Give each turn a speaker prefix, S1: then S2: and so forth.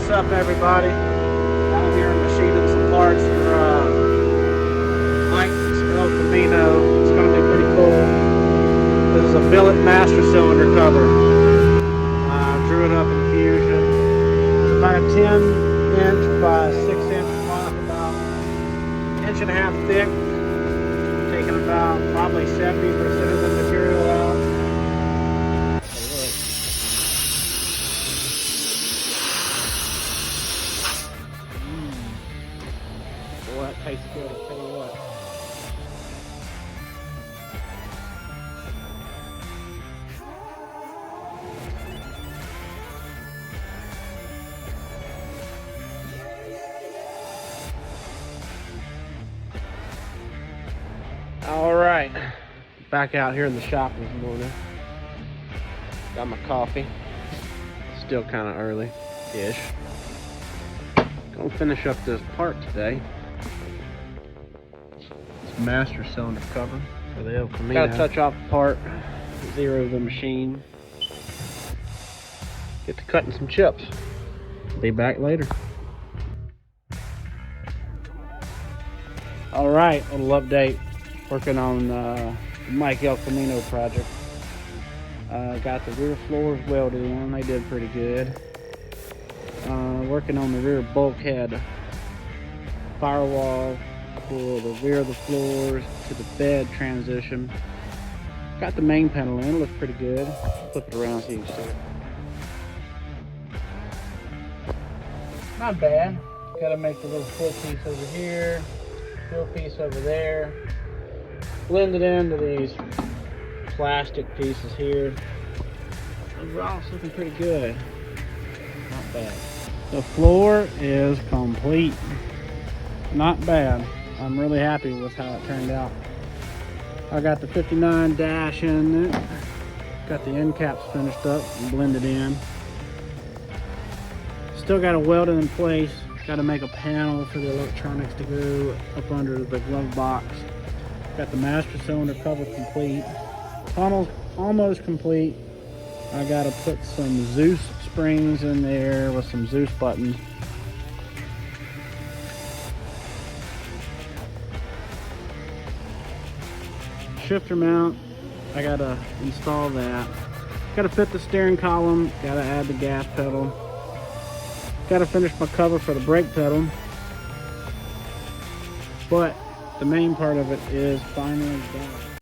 S1: What's up, everybody? Down here machining some parts for Mike's El Camino. It's going to be pretty cool. This is a billet master cylinder cover. Drew it up in Fusion. It's about a 10-inch by 6-inch block, about an inch and a half thick. Taking about probably 70% of the material out. Boy, that tastes good, I'll tell you what. All right, back out here in the shop this morning. Got my coffee. Still kind of early-ish. Gonna finish up this part today. It's master cylinder cover for the El Camino. Gotta touch off the part, zero the machine. Get to cutting some chips. Be back later. All right, little update. Working on the Mike El Camino project. Got the rear floors welded in. They did pretty good. Working on the rear bulkhead firewall for the rear of the floors to the bed transition. Got the main panel in. Looks pretty good. Flip it around so you can see it. Not bad. Got to make the little fill piece over here, fill piece over there. Blend it into these plastic pieces here. Overall, it's looking pretty good. Not bad. The floor is complete. Not bad. I'm really happy with how it turned out. I got the 59 dash in it. Got the end caps finished up and blended in. Still got to weld it in place. Got to make a panel for the electronics to go up under the glove box. Got the master cylinder cover complete. Tunnel's almost complete. I gotta put some Zeus springs in there with some Zeus buttons. Shifter mount, I gotta install that. Gotta fit the steering column, gotta add the gas pedal. Gotta finish my cover for the brake pedal. But the main part of it is finally done.